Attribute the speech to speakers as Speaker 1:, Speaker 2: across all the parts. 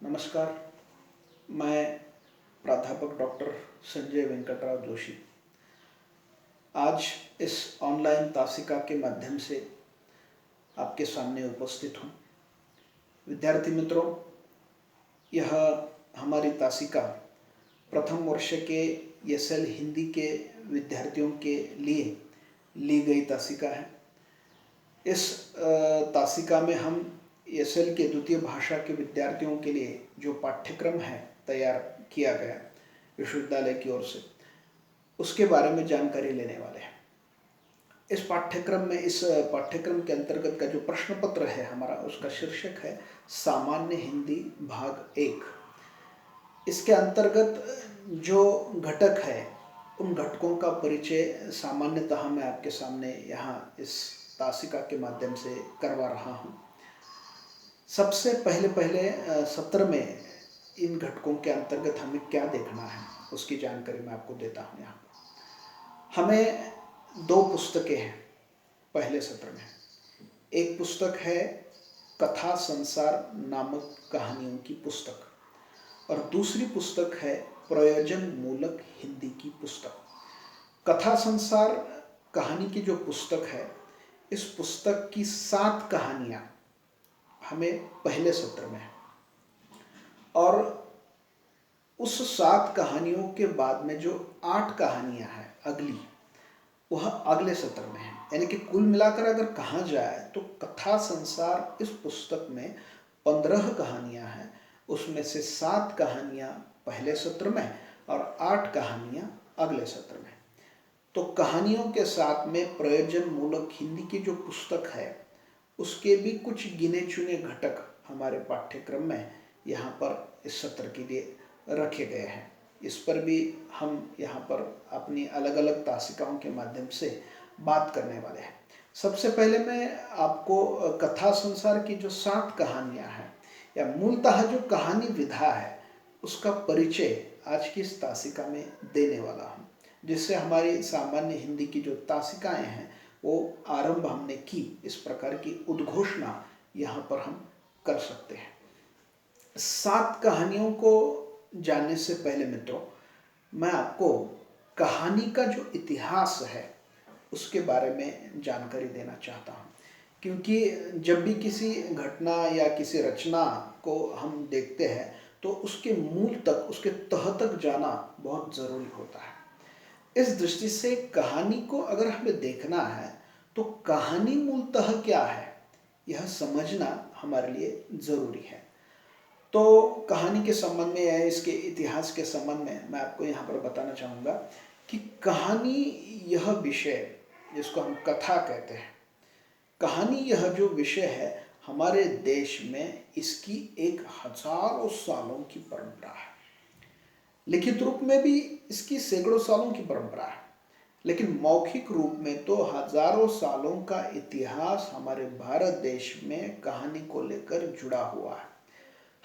Speaker 1: नमस्कार। मैं प्राध्यापक डॉक्टर संजय वेंकटराव जोशी आज इस ऑनलाइन तासिका के माध्यम से आपके सामने उपस्थित हूँ। विद्यार्थी मित्रों, यह हमारी तासिका प्रथम वर्ष के एसएल हिंदी के विद्यार्थियों के लिए ली गई तासिका है। इस तासिका में हम एसएल के द्वितीय भाषा के विद्यार्थियों के लिए जो पाठ्यक्रम है तैयार किया गया विश्वविद्यालय की ओर से, उसके बारे में जानकारी लेने वाले हैं। इस पाठ्यक्रम के अंतर्गत का जो प्रश्न पत्र है हमारा, उसका शीर्षक है सामान्य हिंदी भाग 1। इसके अंतर्गत जो घटक है उन घटकों का परिचय सामान्यतः मैं आपके सामने यहाँ इस तासिका के माध्यम से करवा रहा हूँ। सबसे पहले सत्र में इन घटकों के अंतर्गत हमें क्या देखना है उसकी जानकारी मैं आपको देता हूँ। यहाँ पर हमें 2 पुस्तकें हैं पहले सत्र में। एक पुस्तक है कथा संसार नामक कहानियों की पुस्तक और दूसरी पुस्तक है प्रयोजन मूलक हिंदी की पुस्तक। कथा संसार कहानी की जो पुस्तक है, इस पुस्तक की 7 कहानियाँ हमें पहले सत्र में है और उस 7 कहानियों के बाद में जो 8 कहानियां हैं अगली, वह अगले सत्र में है। यानी कि कुल मिलाकर अगर कहा जाए तो कथा संसार इस पुस्तक में 15 कहानियां हैं, उसमें से 7 कहानियां पहले सत्र में और 8 कहानियां अगले सत्र में। तो कहानियों के साथ में प्रयोजन मूलक हिंदी की जो पुस्तक है उसके भी कुछ गिने चुने घटक हमारे पाठ्यक्रम में यहाँ पर इस सत्र के लिए रखे गए हैं। इस पर भी हम यहाँ पर अपनी अलग अलग तासिकाओं के माध्यम से बात करने वाले हैं। सबसे पहले मैं आपको कथा संसार की जो 7 कहानियाँ हैं या मूलतः जो कहानी विधा है उसका परिचय आज की इस तासिका में देने वाला हूँ, जिससे हमारी सामान्य हिंदी की जो तासिकाएँ हैं वो आरंभ हमने की, इस प्रकार की उद्घोषणा यहाँ पर हम कर सकते हैं। 7 कहानियों को जानने से पहले मित्रों, मैं आपको कहानी का जो इतिहास है उसके बारे में जानकारी देना चाहता हूँ, क्योंकि जब भी किसी घटना या किसी रचना को हम देखते हैं तो उसके मूल तक, उसके तह तक जाना बहुत ज़रूरी होता है। इस दृष्टि से कहानी को अगर हमें देखना है तो कहानी मूलतः क्या है यह समझना हमारे लिए ज़रूरी है। तो कहानी के संबंध में या इसके इतिहास के संबंध में मैं आपको यहाँ पर बताना चाहूँगा कि कहानी यह विषय जिसको हम कथा कहते हैं, कहानी यह जो विषय है हमारे देश में इसकी एक हजारों सालों की परंपरा है। लिखित रूप में भी इसकी सैकड़ों सालों की परंपरा है, लेकिन मौखिक रूप में तो हजारों सालों का इतिहास हमारे भारत देश में कहानी को लेकर जुड़ा हुआ है।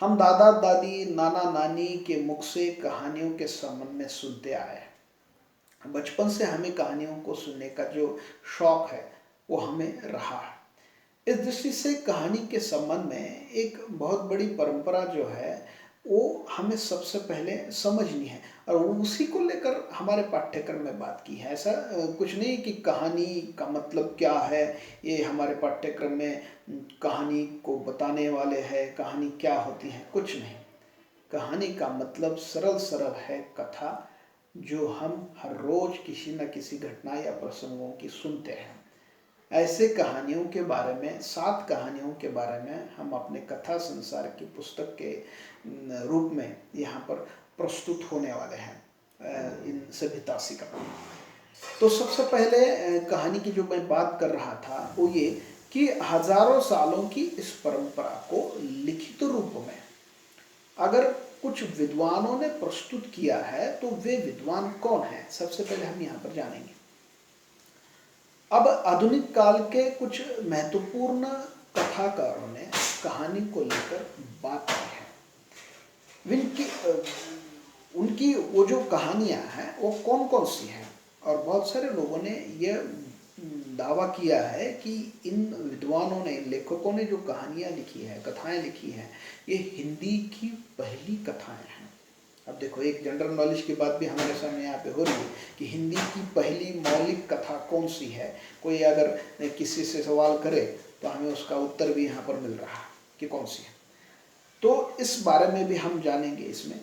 Speaker 1: हम दादा दादी नाना नानी के मुख से कहानियों के संबंध में सुनते आए हैं। बचपन से हमें कहानियों को सुनने का जो शौक है वो हमें रहा है। इस दृष्टि से कहानी के संबंध में एक बहुत बड़ी परंपरा जो है वो हमें सबसे पहले समझनी है और उसी को लेकर हमारे पाठ्यक्रम में बात की है। ऐसा कुछ नहीं कि कहानी का मतलब क्या है, ये हमारे पाठ्यक्रम में कहानी को बताने वाले हैं, कहानी क्या होती है, कुछ नहीं। कहानी का मतलब सरल सरल है कथा, जो हम हर रोज किसी न किसी घटना या प्रसंगों की सुनते हैं। ऐसे कहानियों के बारे में, 7 कहानियों के बारे में हम अपने कथा संसार की पुस्तक के रूप में यहाँ पर प्रस्तुत होने वाले हैं इन सभी तासिका। तो सबसे पहले कहानी की जो मैं बात कर रहा था वो ये कि हजारों सालों की इस परंपरा को लिखित रूप में अगर कुछ विद्वानों ने प्रस्तुत किया है तो वे विद्वान कौन हैं, सबसे पहले हम यहाँ पर जानेंगे। अब आधुनिक काल के कुछ महत्वपूर्ण कथाकारों ने कहानी को लेकर बात की है। उनकी वो जो कहानियाँ हैं वो कौन कौन सी हैं, और बहुत सारे लोगों ने ये दावा किया है कि इन विद्वानों ने, लेखकों ने जो कहानियाँ लिखी है, कथाएं लिखी हैं, ये हिंदी की पहली कथाएं हैं। अब देखो, एक जनरल नॉलेज की बात भी हमारे सामने यहाँ पे हो रही है कि हिंदी की पहली मौलिक कथा कौन सी है। कोई अगर किसी से सवाल करे तो हमें उसका उत्तर भी यहाँ पर मिल रहा है कि कौन सी है। तो इस बारे में भी हम जानेंगे इसमें।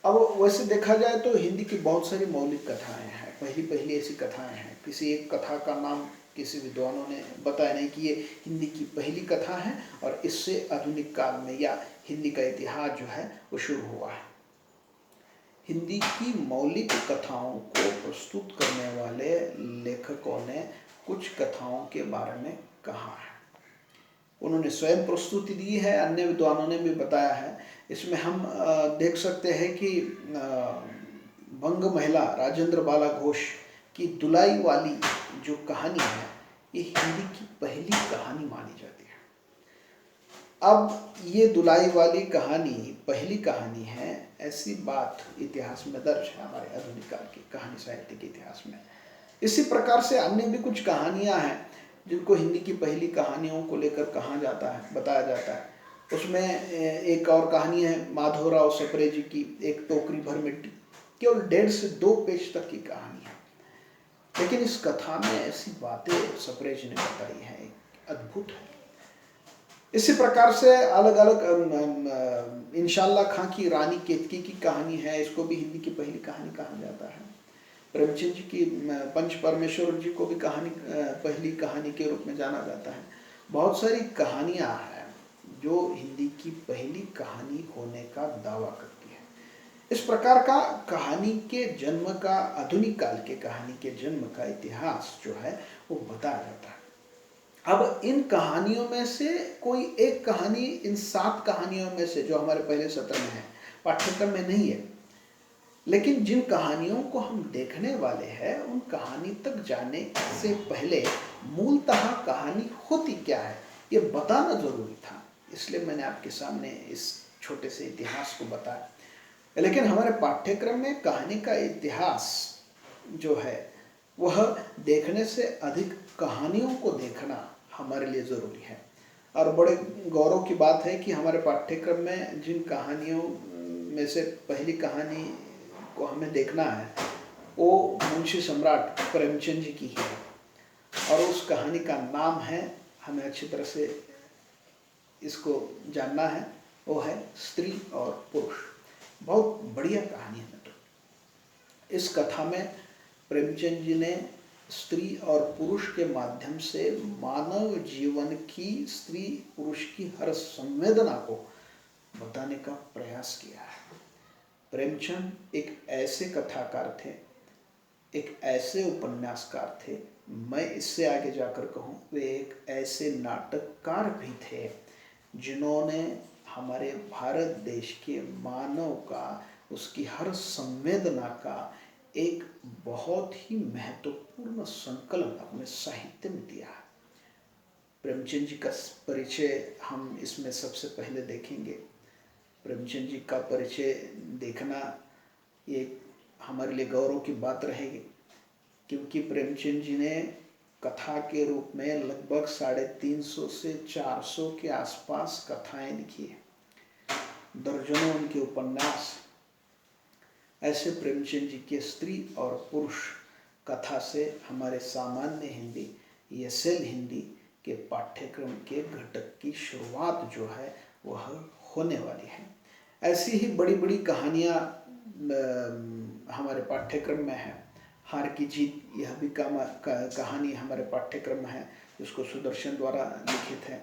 Speaker 1: अब वैसे देखा जाए तो हिंदी की बहुत सारी मौलिक कथाएं हैं, पहली पहली ऐसी कथाएं हैं। किसी एक कथा का नाम किसी विद्वानों ने बताया नहीं कि ये हिंदी की पहली कथा है और इससे आधुनिक काल में या हिंदी का इतिहास जो है वो शुरू हुआ है। हिंदी की मौलिक कथाओं को प्रस्तुत करने वाले लेखकों ने कुछ कथाओं के बारे में कहा है। उन्होंने स्वयं प्रस्तुति दी है, अन्य विद्वानों ने भी बताया है। इसमें हम देख सकते हैं कि बंग महिला राजेंद्र बाला घोष की दुलाई वाली जो कहानी है, ये हिंदी की पहली कहानी मानी जाती है। अब ये दुलाई वाली कहानी पहली कहानी है, ऐसी बात इतिहास में दर्ज है, हमारे आधुनिक काल की कहानी साहित्य के इतिहास में। इसी प्रकार से अन्य भी कुछ कहानियां हैं जिनको हिंदी की पहली कहानियों को लेकर कहा जाता है, बताया जाता है। उसमें एक और कहानी है माधवराव सप्रे जी की, एक टोकरी भर मिट्टी। केवल 1.5 से 2 पेज तक की कहानी है, लेकिन इस कथा में ऐसी बातें सप्रे जी ने बताई हैं, अद्भुत है। इसी प्रकार से अलग अलग इंशाल्लाह खां की रानी केतकी की कहानी है, इसको भी हिंदी की पहली कहानी कहा जाता है। प्रेमचंद जी की पंच परमेश्वर जी को भी पहली कहानी के रूप में जाना जाता है। बहुत सारी कहानियां हैं जो हिंदी की पहली कहानी होने का दावा करती है। इस प्रकार का कहानी के जन्म का, आधुनिक काल के कहानी के जन्म का इतिहास जो है वो बताया जाता है। अब इन कहानियों में से कोई एक कहानी, इन 7 कहानियों में से जो हमारे पहले सत्र में है, पाठ्यक्रम में नहीं है, लेकिन जिन कहानियों को हम देखने वाले हैं उन कहानी तक जाने से पहले मूलतः कहानी होती क्या है ये बताना जरूरी था। इसलिए मैंने आपके सामने इस छोटे से इतिहास को बताया। लेकिन हमारे पाठ्यक्रम में कहानी का इतिहास जो है वह देखने से अधिक कहानियों को देखना हमारे लिए ज़रूरी है। और बड़े गौरव की बात है कि हमारे पाठ्यक्रम में जिन कहानियों में से पहली कहानी को हमें देखना है वो मुंशी सम्राट प्रेमचंद जी की ही है, और उस कहानी का नाम है, हमें अच्छी तरह से इसको जानना है, वो है स्त्री और पुरुष। बहुत बढ़िया कहानी है मित्रों। इस कथा में प्रेमचंद जी ने स्त्री और पुरुष के माध्यम से मानव जीवन की, स्त्री पुरुष की हर संवेदना को बताने का प्रयास किया है। प्रेमचंद एक ऐसे कथाकार थे, एक ऐसे उपन्यासकार थे, मैं इससे आगे जाकर कहूँ वे एक ऐसे नाटककार भी थे जिन्होंने हमारे भारत देश के मानव का, उसकी हर संवेदना का एक बहुत ही महत्वपूर्ण संकलन अपने साहित्य में दिया है। प्रेमचंद जी का परिचय हम इसमें सबसे पहले देखेंगे। प्रेमचंद जी का परिचय देखना ये हमारे लिए गौरव की बात रहेगी, क्योंकि प्रेमचंद जी ने कथा के रूप में लगभग 350 से 400 के आसपास कथाएं लिखी है, दर्जनों उनके उपन्यास। ऐसे प्रेमचंद जी के स्त्री और पुरुष कथा से हमारे सामान्य हिंदी, एसएल हिंदी के पाठ्यक्रम के घटक की शुरुआत जो है वह होने वाली है। ऐसी ही बड़ी बड़ी कहानियाँ हमारे पाठ्यक्रम में है। हार की जीत, यह भी कहानी हमारे पाठ्यक्रम में है, जिसको सुदर्शन द्वारा लिखित है।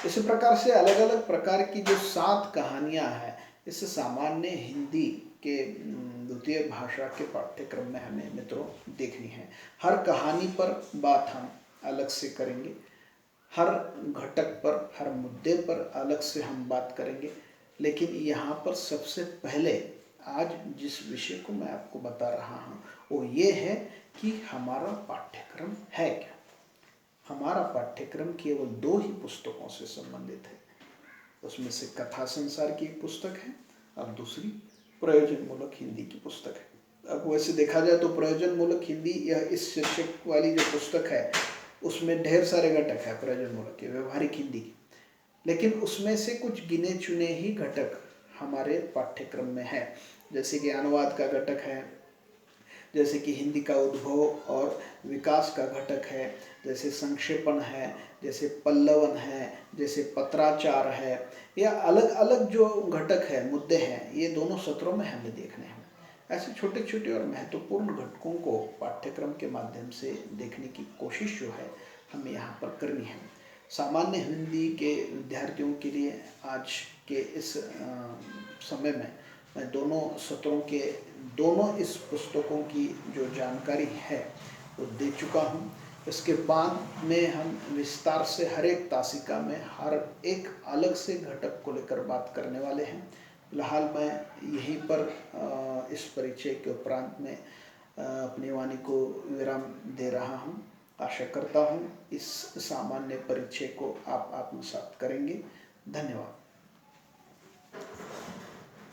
Speaker 1: इसी प्रकार से अलग अलग प्रकार की जो 7 कहानियाँ हैं, इस सामान्य हिंदी के द्वितीय भाषा के पाठ्यक्रम में हमें मित्रों देखनी है। हर कहानी पर बात हम अलग से करेंगे, हर घटक पर, हर मुद्दे पर अलग से हम बात करेंगे। लेकिन यहाँ पर सबसे पहले आज जिस विषय को मैं आपको बता रहा हूँ वो ये है कि हमारा पाठ्यक्रम है क्या। हमारा पाठ्यक्रम केवल 2 ही पुस्तकों से संबंधित है। उसमें से कथा संसार की एक पुस्तक है और दूसरी प्रयोजन मूलक हिंदी की पुस्तक है। अब वैसे देखा जाए तो प्रयोजनमूलक हिंदी यह इस शीर्षक वाली जो पुस्तक है उसमें ढेर सारे घटक है प्रयोजनमूलक के, व्यवहारिक हिंदी की, लेकिन उसमें से कुछ गिने चुने ही घटक हमारे पाठ्यक्रम में है। जैसे कि अनुवाद का घटक है, जैसे कि हिंदी का उद्भव और विकास का घटक है, जैसे संक्षेपण है, जैसे पल्लवन है, जैसे पत्राचार है, या अलग अलग जो घटक है, मुद्दे हैं, ये दोनों सत्रों में हमें देखने हैं। ऐसे छोटे छोटे और महत्वपूर्ण घटकों को पाठ्यक्रम के माध्यम से देखने की कोशिश जो है हमें यहाँ पर करनी है। सामान्य हिंदी के विद्यार्थियों के लिए आज के इस समय में मैं दोनों सत्रों के दोनों इस पुस्तकों की जो जानकारी है वो दे चुका हूँ। इसके बाद में हम विस्तार से हर एक तासिका में हर एक अलग से घटक को लेकर बात करने वाले हैं। फिलहाल मैं यहीं पर इस परिचय के उपरांत में अपनी वाणी को विराम दे रहा हूँ। आशा करता हूँ इस सामान्य परिचय को आप आत्मसात करेंगे। धन्यवाद।